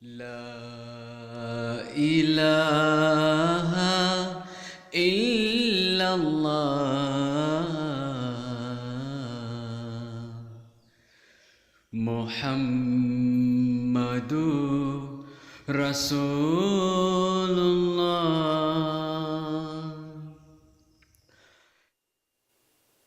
La ilaha illallah Muhammadur Rasulullah.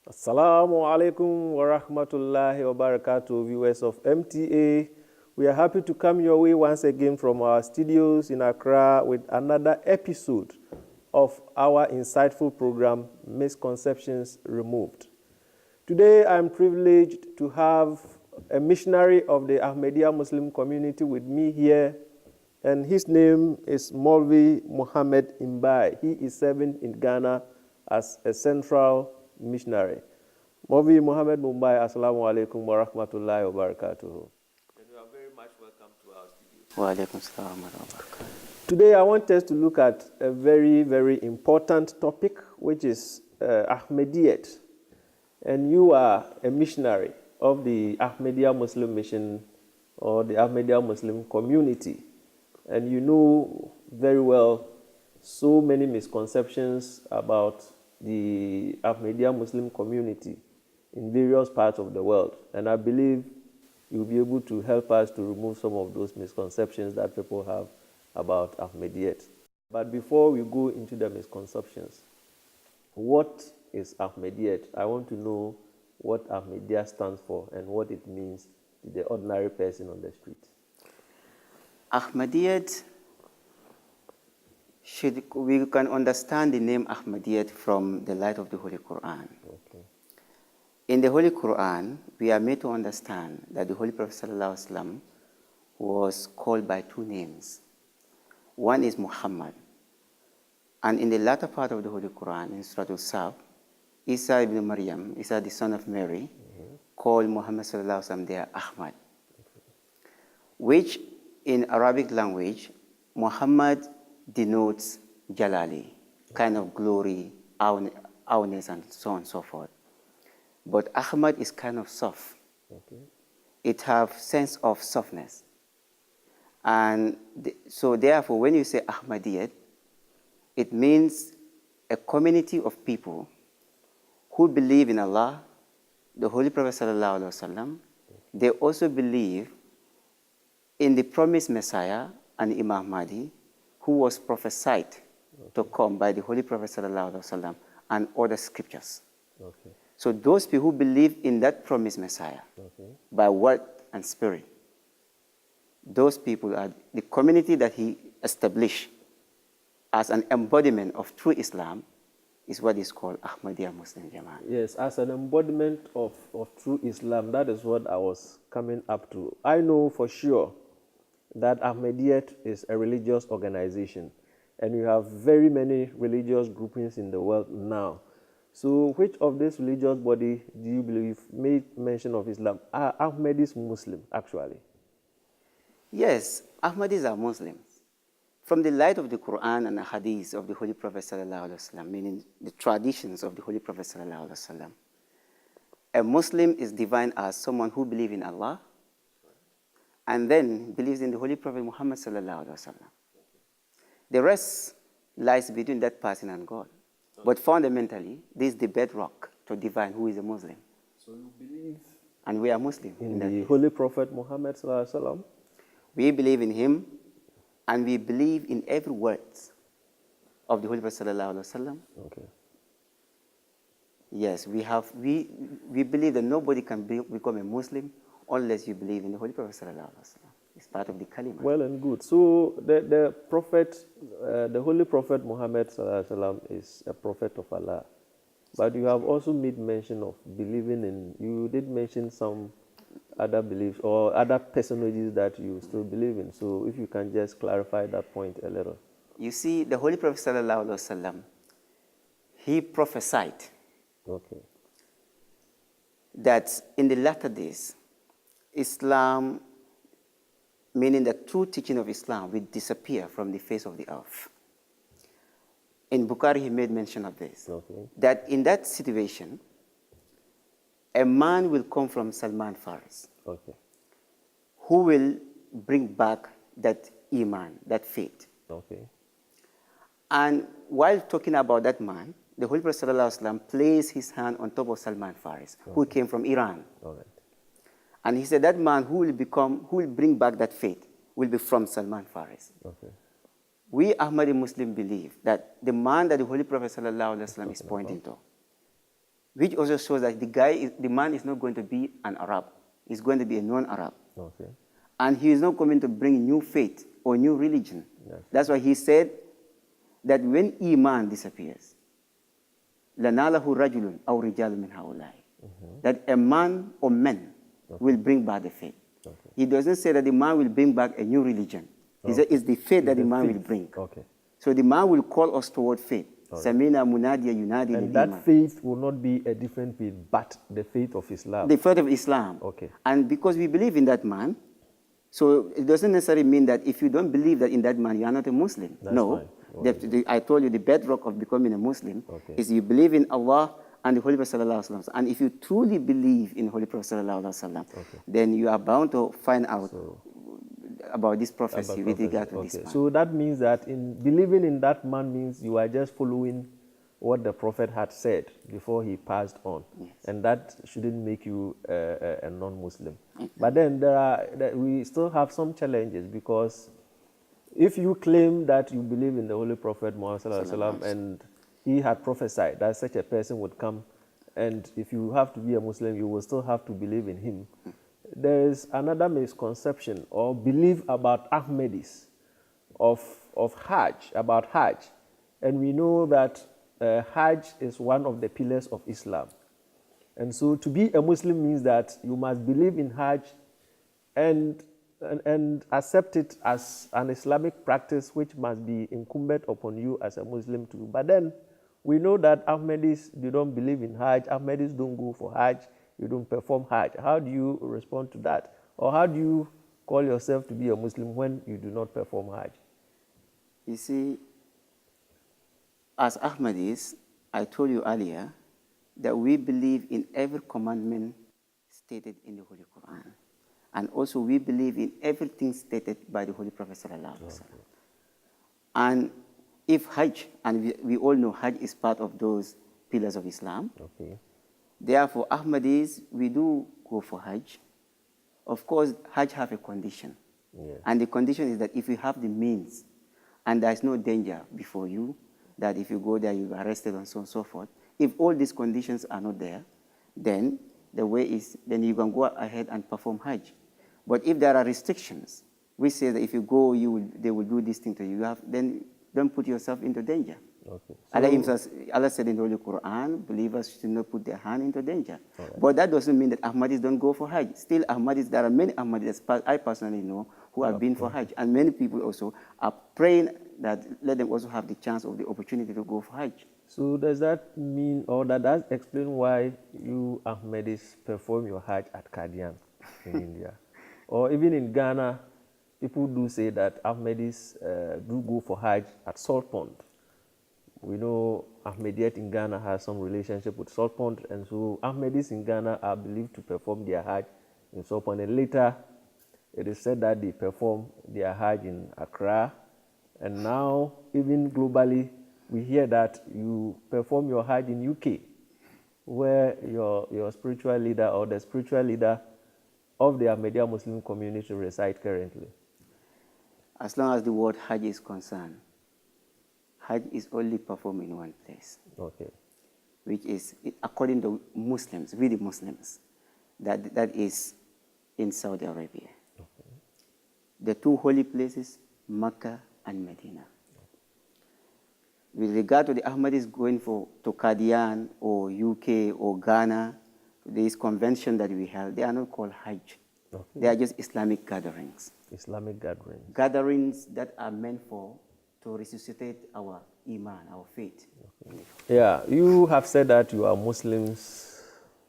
Assalamu alaikum wa rahmatullahi wa barakatuh, viewers of MTA. We are happy to come your way once again from our studios in Accra with another episode of our insightful program, Misconceptions Removed. Today, I'm privileged to have a missionary of the Ahmadiyya Muslim community with me here, and his name is Maulvi Muhammad Imbai. He is serving in Ghana as a central missionary. Maulvi Muhammad Mumbai, Assalamu alaikum wa rahmatullahi wa barakatuh. And you are very much welcome to our studio. Wa alaikum salam wa rahmatullah. Today, I want us to look at a very, very important topic, which is Ahmadiyyat. And you are a missionary of the Ahmadiyya Muslim mission or the Ahmadiyya Muslim community. And you know very well so many misconceptions about the Ahmadiyya Muslim community in various parts of the world. And I believe you'll be able to help us to remove some of those misconceptions that people have about Ahmadiyyat. But before we go into the misconceptions, what is Ahmadiyyat? I want to know what Ahmadiyya stands for and what it means to the ordinary person on the street. Ahmadiyyat, we can understand the name Ahmadiyyat from the light of the Holy Quran. Okay. In the Holy Quran, we are made to understand that the Holy Prophet ﷺ was called by two names. One is Muhammad. And in the latter part of the Holy Quran, in Surah Al-Saf, Isa ibn Maryam, Isa the son of Mary, called Muhammad ﷺ there Ahmad, which in Arabic language, Muhammad denotes Jalali, kind of glory, awness, and so on and so forth. But Ahmad is kind of soft. Okay. It has sense of softness. And so therefore, when you say Ahmadiyyat, it means a community of people who believe in Allah, the Holy Prophet ﷺ. They also believe in the promised Messiah and Imam Mahdi, who was prophesied to come by the Holy Prophet ﷺ and other scriptures. Okay. So those people who believe in that promised Messiah by word and spirit, those people are the community that he established as an embodiment of true Islam is what is called Ahmadiyya Muslim Jama'at. Yes, as an embodiment of true Islam, that is what I was coming up to. I know for sure that Ahmadiyyat is a religious organization, and you have very many religious groupings in the world now. So which of this religious body do you believe made mention of Islam? Are Ahmadis Muslim, actually? Yes, Ahmadis are Muslims. From the light of the Quran and the Hadith of the Holy Prophet ﷺ, meaning the traditions of the Holy Prophet ﷺ, a Muslim is defined as someone who believes in Allah and then believes in the Holy Prophet Muhammad ﷺ. The rest lies between that person and God. But fundamentally, this is the bedrock to define who is a Muslim. So you believe and we are Muslim in the Holy Prophet Muhammad ﷺ? We believe in him, and we believe in every word of the Holy Prophet ﷺ. Okay. Yes, we believe that nobody can become a Muslim unless you believe in the Holy Prophet ﷺ. It's part of the kalima. Well and good. So the prophet, the Holy Prophet Muhammad ﷺ is a prophet of Allah. But you have also made mention of believing in, you did mention some other beliefs or other personages that you still believe in. So if you can just clarify that point a little. You see, the Holy Prophet ﷺ, he prophesied that in the latter days, Islam, meaning the true teaching of Islam, will disappear from the face of the earth. In Bukhari, he made mention of this, that in that situation, a man will come from Salman Faris, who will bring back that iman, that faith. Okay. And while talking about that man, the Holy Prophet ﷺ placed his hand on top of Salman Faris, who came from Iran. All right. And he said that man who will bring back that faith will be from Salman Faris. Okay. We Ahmadi Muslims believe that the man that the Holy Prophet ﷺ is pointing to, which also shows that the man is not going to be an Arab. He's going to be a non-Arab. Okay. And he is not coming to bring new faith or new religion. Yes. That's why he said that when Iman disappears, لَنَالَهُ رَجُلٌ أَوْ رِجَالٌ مِنْ هَؤُلَاءِ, that a man or men will bring back the faith. Okay. He doesn't say that the man will bring back a new religion. He said it's the faith that the man will bring. Okay. So the man will call us toward faith. Samina munadiya yunadi And that faith will not be a different faith, but the faith of Islam. The faith of Islam. Okay. And because we believe in that man, so it doesn't necessarily mean that if you don't believe that in that man, you are not a Muslim. That's no. fine. Okay. I told you the bedrock of becoming a Muslim Okay. is you believe in Allah and the Holy Prophet Sallallahu Alaihi Wasallam. And if you truly believe in the Holy Prophet Sallallahu Alaihi Wasallam, then you are bound to find out about this prophecy with regard to this man. So that means that in believing in that man means you are just following what the Prophet had said before he passed on. Yes. And that shouldn't make you a non-Muslim. But then we still have some challenges, because if you claim that you believe in the Holy Prophet Muhammad Sallallahu Alaihi Wasallam and he had prophesied that such a person would come, and if you have to be a Muslim, you will still have to believe in him. There is another misconception or belief about Ahmadis of Hajj, about Hajj. And we know that Hajj is one of the pillars of Islam. And so to be a Muslim means that you must believe in Hajj and accept it as an Islamic practice which must be incumbent upon you as a Muslim too. But then we know that Ahmadis, they don't believe in Hajj. Ahmadis don't go for Hajj. You don't perform Hajj. How do you respond to that? Or how do you call yourself to be a Muslim when you do not perform Hajj? You see, as Ahmadis, I told you earlier that we believe in every commandment stated in the Holy Quran. And also we believe in everything stated by the Holy Prophet Sallallahu Alaihi Wasallam. And if Hajj, and we all know Hajj is part of those pillars of Islam, Okay. therefore Ahmadis, we do go for Hajj. Of course, Hajj have a condition. Yes. And the condition is that if you have the means and there is no danger before you, that if you go there, you'll be arrested and so on and so forth. If all these conditions are not there, then the way is, then you can go ahead and perform Hajj. But if there are restrictions, we say that if you go, they will do this thing to you. Then don't put yourself into danger. Okay. Allah said in the Holy Quran, believers should not put their hand into danger. Right. But that doesn't mean that Ahmadis don't go for Hajj. Still, Ahmadis, there are many Ahmadis I personally know who have been for Hajj. And many people also are praying that let them also have the chance of the opportunity to go for Hajj. So does that mean, or that does explain why you Ahmadis perform your Hajj at Qadian in India? Or even in Ghana, people do say that Ahmadis do go for Hajj at Salt Pond. We know Ahmadiyyat in Ghana has some relationship with Salt Pond, and so Ahmadis in Ghana are believed to perform their Hajj in Salt Pond. And later, it is said that they perform their Hajj in Accra. And now, even globally, we hear that you perform your Hajj in UK, where your spiritual leader or the spiritual leader of the Ahmadiyya Muslim community reside currently. As long as the word Hajj is concerned, Hajj is only performed in one place. Okay. Which is, according to Muslims, really Muslims, that is in Saudi Arabia. Okay. The two holy places, Mecca and Medina. With regard to the Ahmadis going to Qadian or UK or Ghana, this convention that we held, they are not called Hajj. Okay. They are just Islamic gatherings. Islamic gatherings. Gatherings that are meant to resuscitate our Iman, our faith. Okay. Yeah, you have said that you are Muslims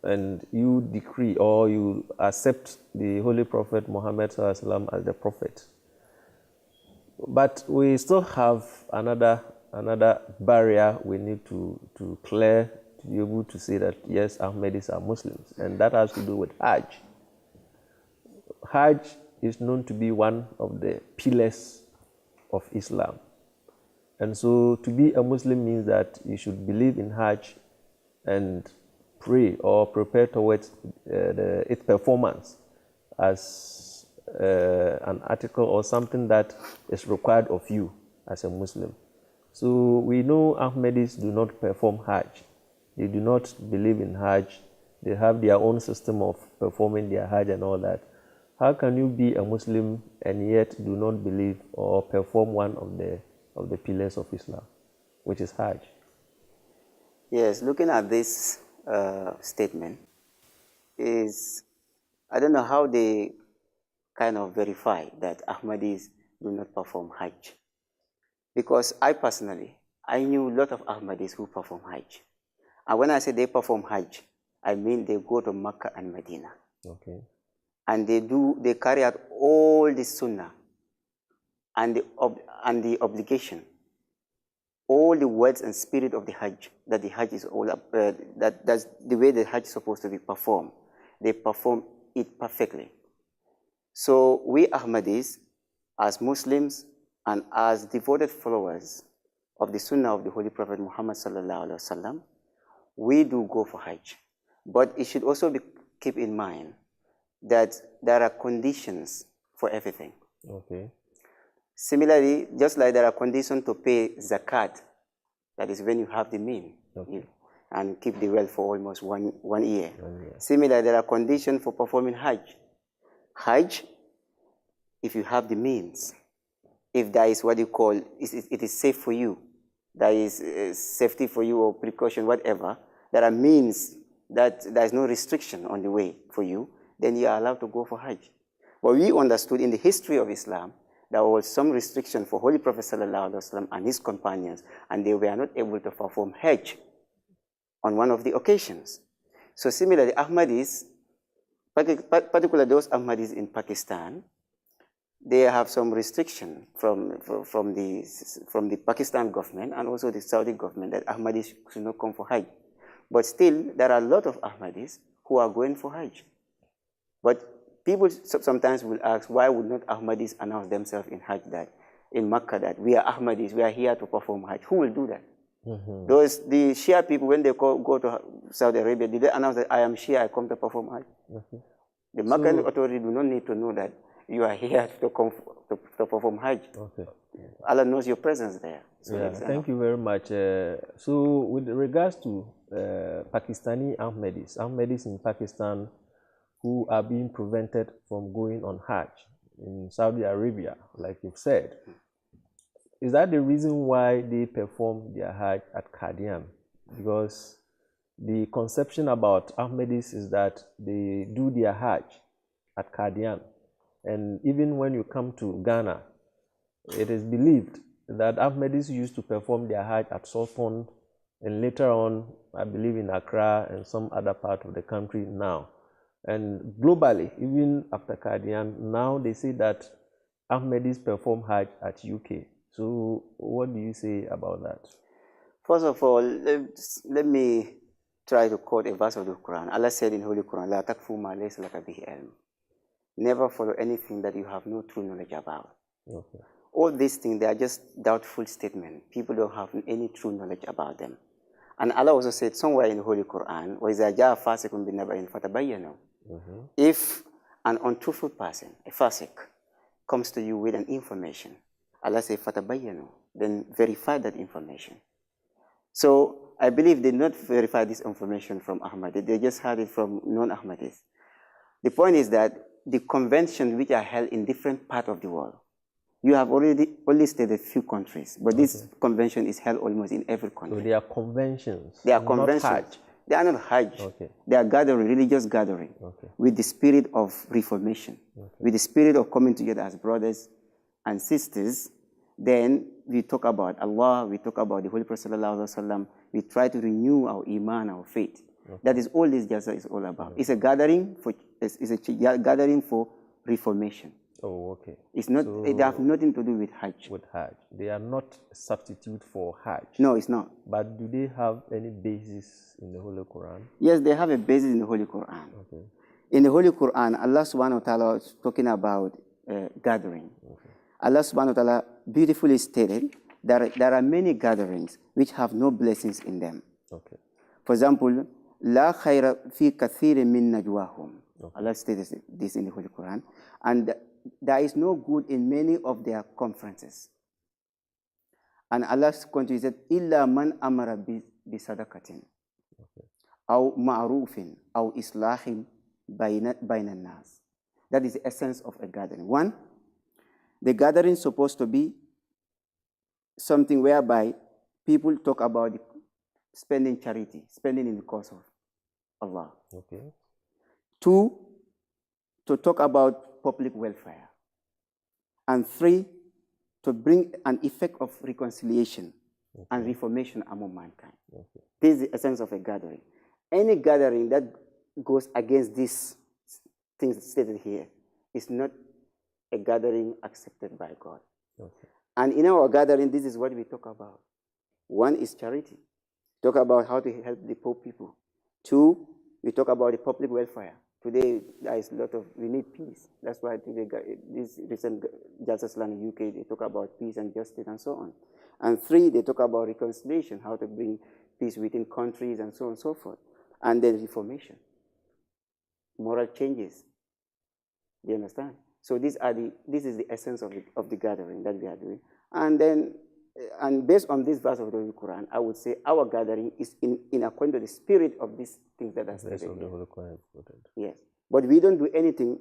and you decree or you accept the Holy Prophet Muhammad Sallallahu Alaihi Wasallam as the Prophet. But we still have another barrier we need to clear to be able to say that, yes, Ahmadis are Muslims, and that has to do with Hajj. Hajj is known to be one of the pillars of Islam. And so to be a Muslim means that you should believe in Hajj and pray or prepare towards its performance as an article or something that is required of you as a Muslim. So we know Ahmadis do not perform Hajj. They do not believe in Hajj. They have their own system of performing their Hajj and all that. How can you be a Muslim and yet do not believe or perform one of the pillars of Islam, which is Hajj? Yes, looking at this statement I don't know how they kind of verify that Ahmadis do not perform Hajj. Because I knew a lot of Ahmadis who perform Hajj. And when I say they perform Hajj, I mean they go to Mecca and Medina. Okay. And they carry out all the sunnah and the obligation, all the words and spirit of the Hajj, that the Hajj is all that's the way the Hajj is supposed to be performed. They perform it perfectly. So we Ahmadis, as Muslims and as devoted followers of the Sunnah of the Holy Prophet Muhammad sallallahu alaihi wasallam, we do go for Hajj. But it should also be keep in mind that there are conditions for everything. Okay. Similarly, just like there are conditions to pay zakat, that is when you have the mean, Okay. and keep the wealth for almost one year. Similarly, there are conditions for performing Hajj. Hajj, if you have the means, if there is what you call, it is safe for you, there is safety for you or precaution, whatever, there are means that there is no restriction on the way for you, then you are allowed to go for Hajj. But we understood in the history of Islam, there was some restriction for Holy Prophet ﷺ and his companions, and they were not able to perform Hajj on one of the occasions. So similarly, Ahmadis, particularly those Ahmadis in Pakistan, they have some restriction from the Pakistan government and also the Saudi government that Ahmadis should not come for Hajj. But still, there are a lot of Ahmadis who are going for Hajj. But people sometimes will ask, why would not Ahmadis announce themselves in Hajj, that in Makkah, that we are Ahmadis, we are here to perform Hajj? Who will do that? Mm-hmm. The Shia people, when they go to Saudi Arabia, did they announce that I am Shia, I come to perform Hajj? Mm-hmm. The Meccan authority do not need to know that you are here to perform Hajj. Okay. Allah knows your presence there. So yeah, thank you very much. So with regards to Pakistani Ahmadis in Pakistan who are being prevented from going on Hajj in Saudi Arabia, like you've said, is that the reason why they perform their Hajj at Qadian? Because the conception about Ahmadis is that they do their Hajj at Qadian. And even when you come to Ghana, it is believed that Ahmadis used to perform their Hajj at Sultan, and later on, I believe in Accra and some other part of the country now. And globally, even after Qadian, now they say that Ahmadis perform Hajj at UK. So what do you say about that? First of all, let me try to quote a verse of the Quran. Allah said in Holy Quran, "La takfu ma laysa laka bihi ilm." Never follow anything that you have no true knowledge about. Okay. All these things, they are just doubtful statements. People don't have any true knowledge about them. And Allah also said somewhere in the Holy Quran, وَإِذَا جَاءَ فَاسِقٌ بِنَبَإٍ فَتَبَيَّنُوا. If an untruthful person, a fasik, comes to you with an information, Allah says, فَتَبَيَّنُوا, then verify that information. So I believe they did not verify this information from Ahmadi. They just had it from non-Ahmadis. The point is that the conventions which are held in different parts of the world, you have only stated a few countries, but this convention is held almost in every country. So they are conventions. They are conventions. Not Hajj. They are not Hajj. Okay. They are gathering, religious gathering, with the spirit of reformation, with the spirit of coming together as brothers and sisters. Then we talk about Allah, we talk about the Holy Prophet ﷺ, we try to renew our iman, our faith. That is all this Jalsa is all about. It's a gathering for reformation. Oh, okay. It's not. So, they have nothing to do with Hajj. With Hajj, they are not a substitute for Hajj. No, it's not. But do they have any basis in the Holy Quran? Yes, they have a basis in the Holy Quran. Okay. In the Holy Quran, Allah subhanahu wa ta'ala is talking about gathering. Allah subhanahu wa ta'ala beautifully stated that there are many gatherings which have no blessings in them. Okay. For example, La khayra fi kathirin min najwahum. Allah stated this in the Holy Quran. And there is no good in many of their conferences. And Allah continues that, Illa man amara bi sadaqatin, aw ma'rufin, aw islahin bayna nas. That is the essence of a gathering. One, the gathering is supposed to be something whereby people talk about spending charity, spending in the cause of Allah. Okay. Two, to talk about public welfare. And three, to bring an effect of reconciliation and reformation among mankind. Okay. This is the essence of a gathering. Any gathering that goes against these things stated here is not a gathering accepted by God. Okay. And in our gathering, this is what we talk about. One is charity. Talk about how to help the poor people. Two, we talk about the public welfare. Today, there is a lot of, we need peace. That's why today, this recent Justice Land in UK, they talk about peace and justice and so on. And three, they talk about reconciliation, how to bring peace within countries and so on and so forth. And then reformation, moral changes. Do you understand? So this is the essence of the gathering that we are doing. And then, and based on this verse of the Holy Quran, I would say our gathering is in according to the spirit of these things that are stated here. The Holy Quran. Yes. But we don't do anything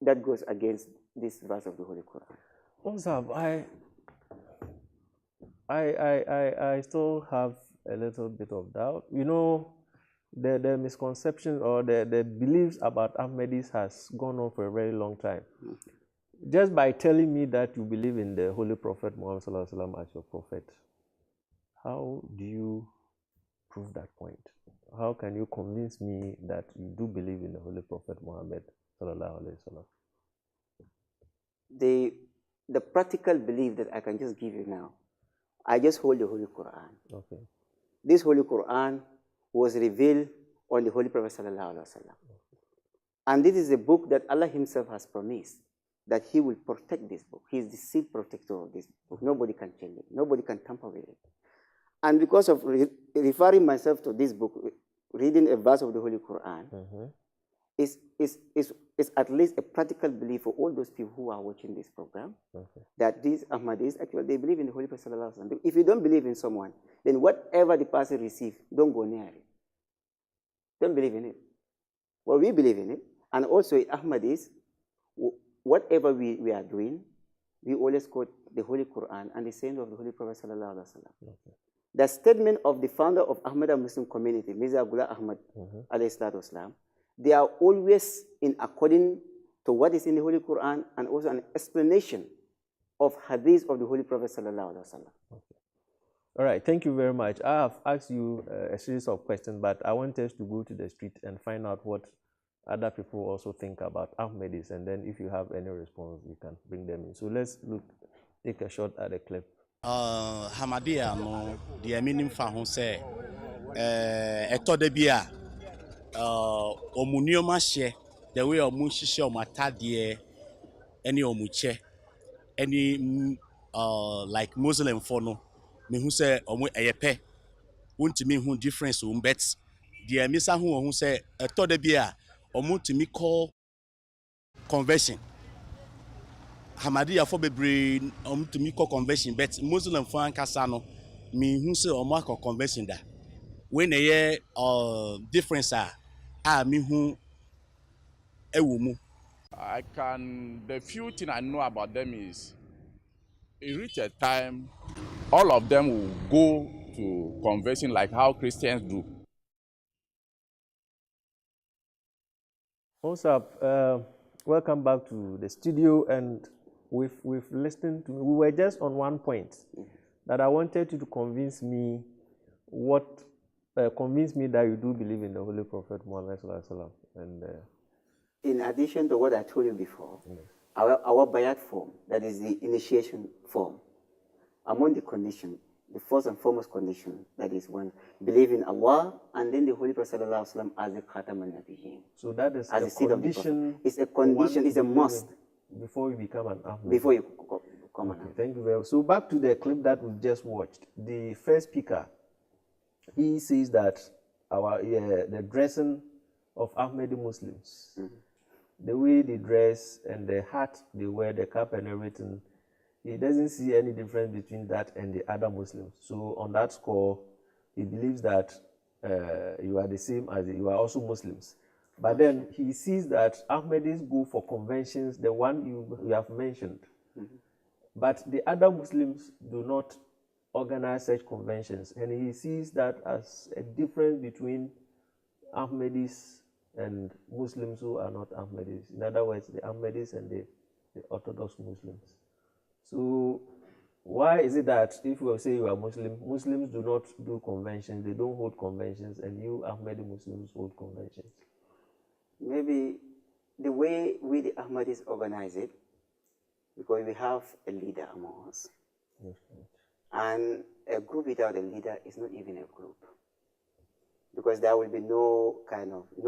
that goes against this verse of the Holy Quran. Also, I still have a little bit of doubt. You know, the misconception or the beliefs about Ahmadis has gone on for a very long time. Just by telling me that you believe in the Holy Prophet Muhammad Sallallahu Alaihi Wasallam as your prophet, how do you prove that point? How can you convince me that you do believe in the Holy Prophet Muhammad Sallallahu Alaihi Wasallam? The practical belief that I can just give you now, I just hold the Holy Quran. Okay. This Holy Quran was revealed on the Holy Prophet Sallallahu Alaihi Wasallam. And this is a book that Allah Himself has promised that He will protect this book. He is the seal protector of this book. Nobody can change it. Nobody can tamper with it. And because of referring myself to this book, reading a verse of the Holy Quran, is at least a practical belief for all those people who are watching this program, that these Ahmadis, actually, they believe in the Holy Prophet Sallallahu Alaihi Wasallam. If you don't believe in someone, then whatever the person receives, don't go near it. Don't believe in it. Well, we believe in it. And also, Ahmadis, whatever we are doing, we always quote the Holy Quran and the saying of the Holy Prophet Sallallahu Alaihi Wasallam. The statement of the founder of Ahmadiyya Muslim community, Mirza Ghulam Ahmad, alayhi salatu wasalam, they are always in according to what is in the Holy Quran and also an explanation of hadith of the Holy Prophet Sallallahu Alaihi Wasallam. All right, thank you very much. I have asked you a series of questions, but I want us to go to the street and find out what other people also think about Ahmadis, and then if you have any response, you can bring them in. So let's take a shot at a clip. Ahmadiyya no the meaning fa ho say eto da bia omunio hye the way omu hihye omatade any omuche any like Muslim for no me hu say omu eyepe wontimi hu difference o bet the misa hu say eto da bia omu timi call conversion. Ahmadiyya for bebre to me call conversion, but Muslim for ankasa no me hu say o mark conversion da. When a difference me hu ewu mu. The few thing I know about them is it reach a time all of them will go to conversion like how Christians do. What's up? Welcome back to the studio, and we've listened to. We were just on one point that I wanted you to convince me that you do believe in the Holy Prophet Muhammad Sallallahu Alaihi Wasallam. And in addition to what I told you before, our bayat form, that is the initiation form, among the conditions, the first and foremost condition, that is one, believe in Allah and then the Holy Prophet Sallallahu Alaihi Wasallam as the Khatam al-Nabiyyin. So that is as a condition. It's a condition, it's a must. before you become an Ahmadi. Before you come Okay, on. thank you very much. So back to the clip that we've just watched. The first speaker, he says that the dressing of Ahmadi Muslims, the way they dress and the hat they wear, the cap and everything, he doesn't see any difference between that and the other Muslims. So on that score, he believes that you are the same as you are also Muslims. But then he sees that Ahmadis go for conventions, the one you have mentioned. But the other Muslims do not organize such conventions. And he sees that as a difference between Ahmadis and Muslims who are not Ahmadis. In other words, the Ahmadis and the Orthodox Muslims. So why is it that if you say you are Muslim, Muslims do not do conventions, they don't hold conventions, and you Ahmadi Muslims hold conventions? Maybe the way we the Ahmadis organize it, because we have a leader among us. Yes, and a group without a leader is not even a group, because there will be no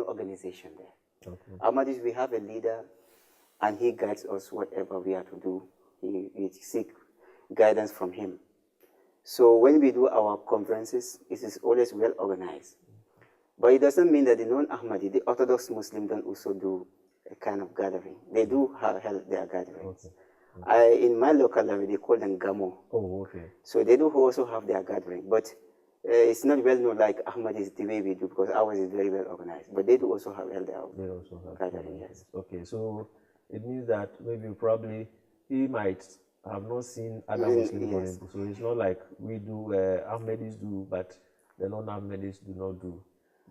organization there. okay. Ahmadis, we have a leader, and he guides us whatever we are to do. We seek guidance from him. So when we do our conferences, it is always well organized. But it doesn't mean that the non-Ahmadi, the Orthodox Muslim, don't also do a kind of gathering. They do have their gatherings. Okay. In my local level, they call them Gamo. Oh, okay. So they do also have their gathering. But it's not well known like Ahmadis the way we do, because ours is very well organized. But they do also have their gathering, yes. Okay, so it means that maybe probably he might have not seen other Muslims doing it. So it's not like we do, Ahmadis do, but the non-Ahmadis do not do.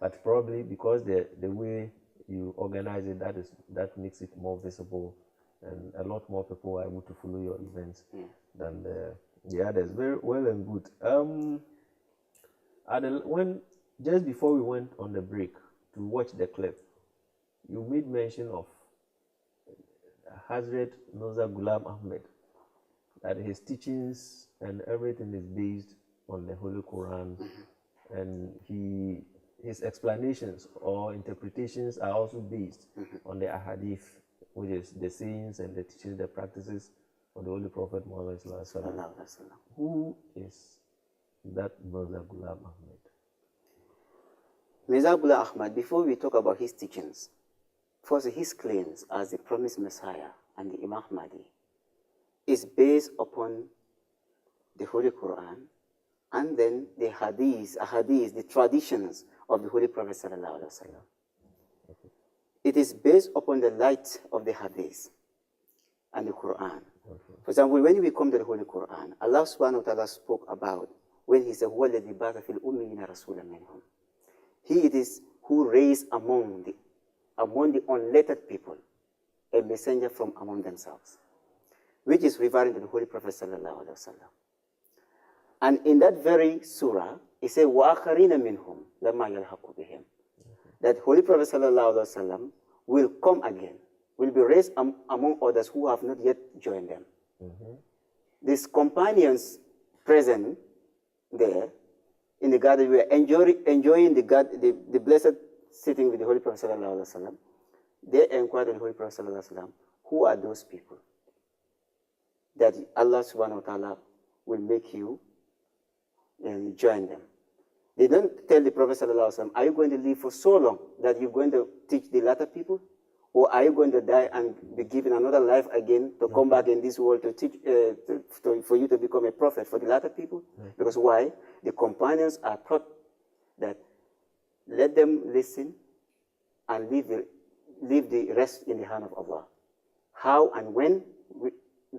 But probably because the way you organize it, that makes it more visible, and a lot more people are able to follow your events than the others. Very well and good. Just before we went on the break to watch the clip, you made mention of Hazrat Mirza Ghulam Ahmad, that his teachings and everything is based on the Holy Quran, and his explanations or interpretations are also based on the Ahadith, which is the sayings and the teachings, the practices of the Holy Prophet Muhammad Sallallahu Alaihi Wasallam. Who is that Mirza Ghulam Ahmad? Mirza Ghulam Ahmad, before we talk about his teachings, first his claims as the promised Messiah and the Imam Mahdi is based upon the Holy Quran, and then the ahadith, the traditions of the Holy Prophet Sallallahu Alaihi Wasallam. It is based upon the light of the hadith and the Quran. For example, when we come to the Holy Quran, Allah subhanahu wa ta'ala spoke about when he said, هُوَ الَّذِي بَعَثَ فِي الْأُمِّيِّينَ رَسُولًا مِّنْهُمْ. He it is who raised among the unlettered people a messenger from among themselves, which is referring to the Holy Prophet Sallallahu Alaihi Wasallam. And in that very surah, he said, وَآخَرِينَ مِنْهُمْ لَمَّا يَلْحَقُوا بِهِمْ. That Holy Prophet Sallallahu Alaihi Wasallam will come again, will be raised among others who have not yet joined them. These companions present there in the garden were enjoying the blessed sitting with the Holy Prophet Sallallahu Alaihi Wasallam. They inquired of the Holy Prophet Sallallahu Alaihi Wasallam, who are those people that Allah subhanahu wa ta'ala will make you and join them? They don't tell the Prophet Sallallahu Alaihi Wasallam, are you going to live for so long that you're going to teach the latter people? Or are you going to die and be given another life again to come back in this world to teach, for you to become a prophet for the latter people? Because why? The companions are taught that let them listen and leave the rest in the hand of Allah. How and when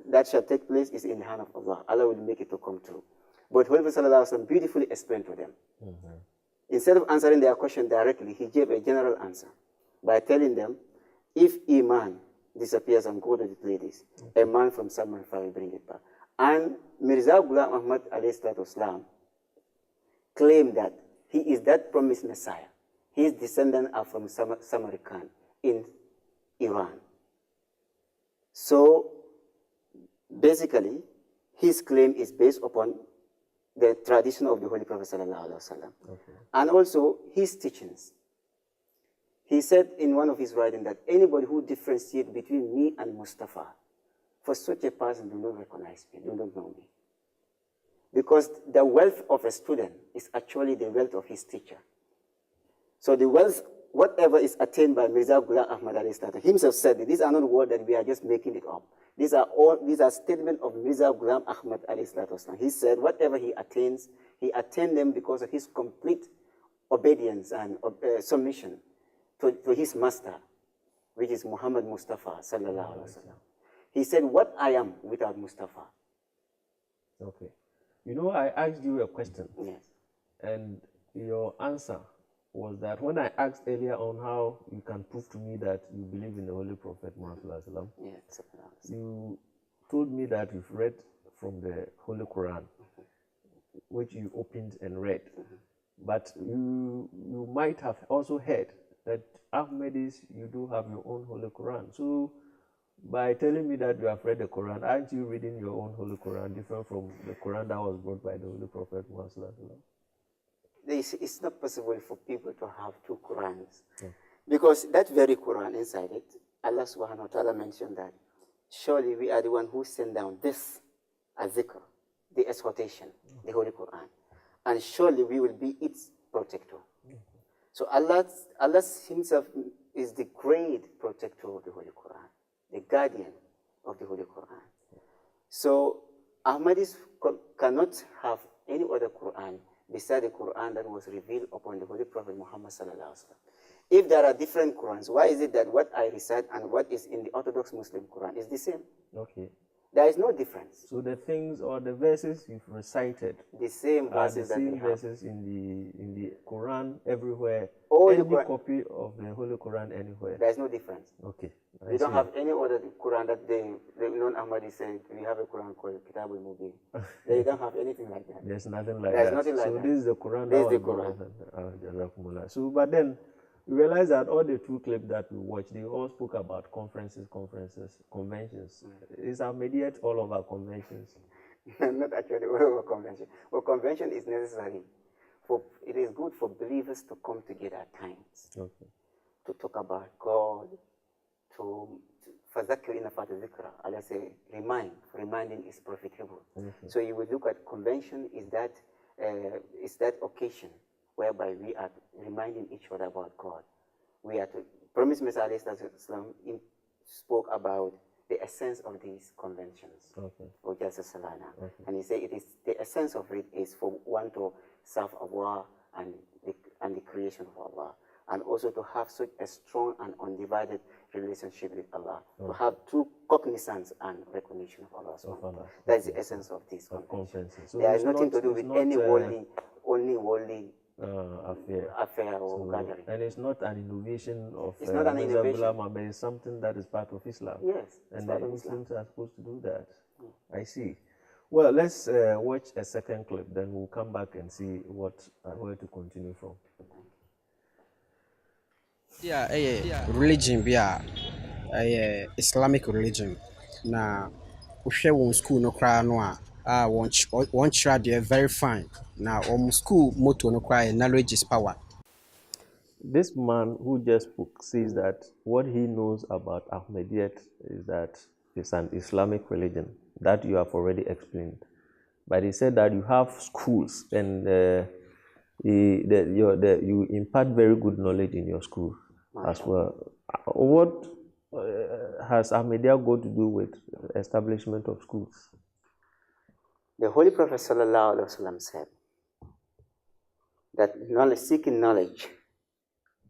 that shall take place is in the hand of Allah. Allah will make it to come true. But Holy Prophet Sallallahu Alaihi Wasallam beautifully explained to them. Instead of answering their question directly, he gave a general answer by telling them, if Iman disappears and go to the ladies, a man from Salman will bring it back. And Mirza Ghulam Ahmad Islam claimed that he is that promised Messiah. His descendants are from Samarkand in Iran. So basically, his claim is based upon the tradition of the Holy Prophet Sallallahu Alaihi Wasallam, and also his teachings. He said in one of his writings that anybody who differentiates between me and Mustafa for such a person do not recognize me, do not know me. Because the wealth of a student is actually the wealth of his teacher. So the wealth, whatever is attained by Mirza Ghulam Ahmad Ali himself said that these are not words that we are just making it up. These are statements of Mirza Ghulam Ahmad Ali. He said whatever he attains, he attained them because of his complete obedience and submission to his master, which is Muhammad Mustafa sallallahu alaihi wasallam. He said, "What I am without Mustafa." Okay. You know, I asked you a question. Yes. And your answer was that when I asked earlier on how you can prove to me that you believe in the Holy Prophet Muhammad, Yes. you told me that you've read from the Holy Quran, which you opened and read. But you might have also heard that Ahmadis, you do have your own Holy Quran. So by telling me that you have read the Quran, aren't you reading your own Holy Quran different from the Quran that was brought by the Holy Prophet Muhammad? It's not possible for people to have two Qurans. Because that very Quran inside it, Allah subhanahu wa ta'ala mentioned that surely we are the one who sent down this azikr, the exhortation, the Holy Quran. And surely we will be its protector. So Allah himself is the great protector of the Holy Quran, the guardian of the Holy Quran. So Ahmadis cannot have any other Quran beside the Quran that was revealed upon the Holy Prophet Muhammad sallallahu alaihi wasallam. If there are different Qurans, why is it that what I recite and what is in the Orthodox Muslim Quran is the same? Okay. There is no difference. So the things or the verses you've recited, the same verses are the same verses in the Quran everywhere. Any copy of the Holy Quran anywhere. There is no difference. Okay. We don't have any other Quran that the non-Ahmadis say we have a Quran called Kitab al-Mubin. They don't have anything like that. There's nothing like There's that. Nothing like so that. This is the Quran. This is the Quran. So, but then we realize that all the two clips that we watched, they all spoke about conventions. Is Ahmadiyyat all over conventions? Not actually all over convention. Well, convention is necessary. It is good for believers to come together at times. Okay. To talk about God, to فَذَكِّرْ إِنَّ فَاتَ الذِّكْرَ. Allah say, reminding is profitable. Okay. So you would look at convention is that occasion whereby we are reminding each other about God. We are to Promise Messiah Islam spoke about the essence of these conventions. Okay. Or just a salana. Okay. And he said it is the essence of it is for one to serve Allah and the creation of Allah. And also to have such a strong and undivided relationship with Allah. Okay. To have true cognizance and recognition of Allah. That is the essence of these conventions. So there is nothing to do with any worldly affair or gathering. And it's not an innovation of it's not an innovation. But it's something that is part of Islam. Yes. And the Muslims are supposed to do that. I see. Well, let's watch a second clip, then we'll come back and see where to continue from. Religion Islamic religion. Na uhwe won school no kra no a one child they very fine. Now school motto no cry knowledge is power. This man who just spoke says that what he knows about Ahmadiyyat is that it's an Islamic religion that you have already explained. But he said that you have schools and you impart very good knowledge in your school as well. What has Ahmadiyyat got to do with establishment of schools? The Holy Prophet sallallahu alaihi wasallam said that seeking knowledge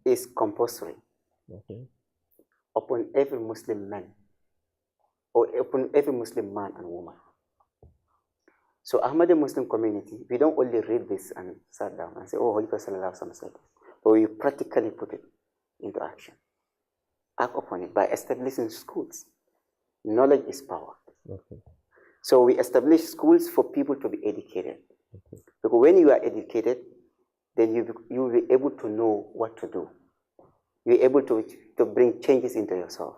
is compulsory upon every Muslim man or upon every Muslim man and woman. So Ahmadi Muslim community, we don't only read this and sit down and say, oh, Holy Prophet sallallahu alaihi wasallam said this, but we practically put it into action. Act upon it by establishing schools. Knowledge is power. Okay. So we establish schools for people to be educated. Okay. Because when you are educated, then you will be able to know what to do. You're able to bring changes into yourself.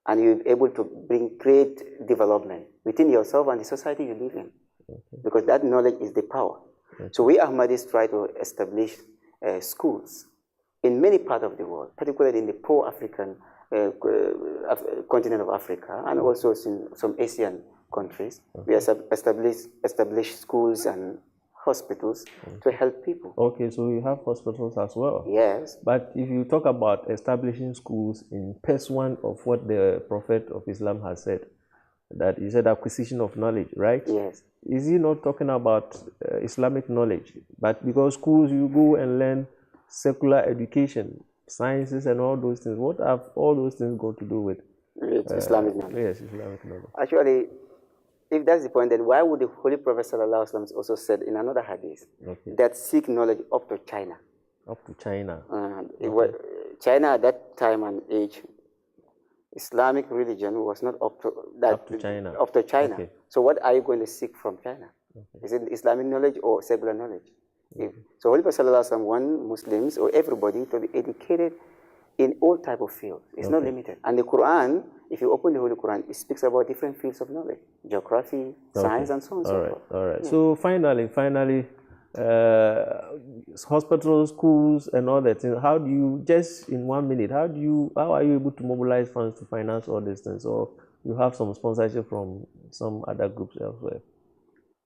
And you're able to bring great development within yourself and the society you live in. Okay. Because that knowledge is the power. Okay. So we Ahmadis try to establish schools in many parts of the world, particularly in the poor African continent of Africa, and also in some Asian countries. We have established schools and hospitals to help people. Okay, so you have hospitals as well. Yes. But if you talk about establishing schools in pursuant of what the Prophet of Islam has said, that he said acquisition of knowledge, right? Yes. Is he not talking about Islamic knowledge? But because schools, you go and learn secular education, sciences and all those things. What have all those things got to do with Islamic knowledge? Yes, Islamic knowledge. Actually, if that's the point, then why would the Holy Prophet ﷺ also said in another hadith that seek knowledge up to China? Up to China. China at that time and age, Islamic religion was not up to that. Up to China. Up to China. Okay. So what are you going to seek from China? Okay. Is it Islamic knowledge or secular knowledge? So Holy Prophet ﷺ wants Muslims or everybody to be educated in all type of fields. It's not limited. And the Quran, if you open the Holy Quran, it speaks about different fields of knowledge, geography, science, and so on and so forth. All right. Yeah. So finally, hospitals, schools, and all that things. How do you, just in 1 minute, how are you able to mobilize funds to finance all these things? Or you have some sponsorship from some other groups elsewhere?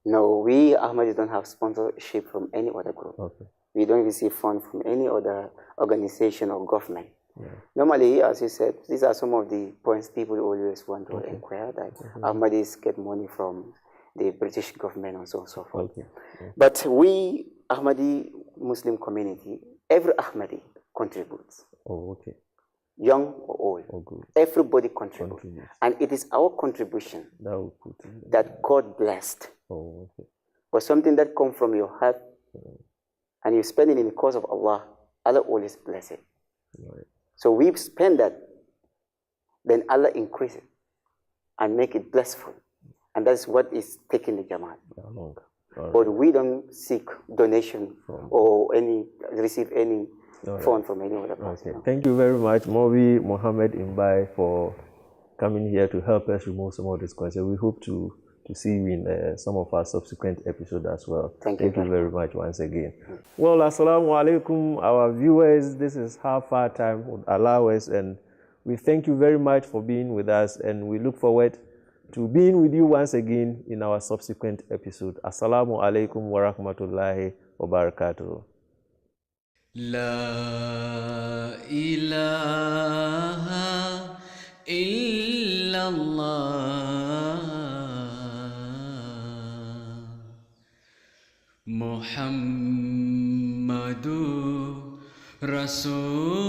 No, we Ahmadis don't have sponsorship from any other group. Okay. We don't receive funds from any other organization or government. Yeah. Normally, as you said, these are some of the points people always want to inquire, that Ahmadis get money from the British government and so on and so forth. Okay. Yeah. But we, Ahmadi Muslim community, every Ahmadi contributes. Oh, okay. Young or old. Oh, good. Everybody contributes. And it is our contribution that God blessed. Oh, okay. But something that comes from your heart and you spend it in the cause of Allah, Allah always bless it. Right. So we spend that, then Allah increase it and make it blissful. And that's what is taking the Jamaat. Right. But we don't seek donation or receive any fund from any other person. Okay. Thank you very much, Mobi Mohammed Imbai, for coming here to help us remove some of these questions. We hope to see you in some of our subsequent episodes as well. Thank you very much once again. Well, assalamu alaikum, our viewers. This is How Far Time Would Allow Us, and we thank you very much for being with us, and we look forward to being with you once again in our subsequent episode. Assalamu alaikum wa rahmatullahi wa barakatuh. La ilaha illallah Muhammadur Rasulullah.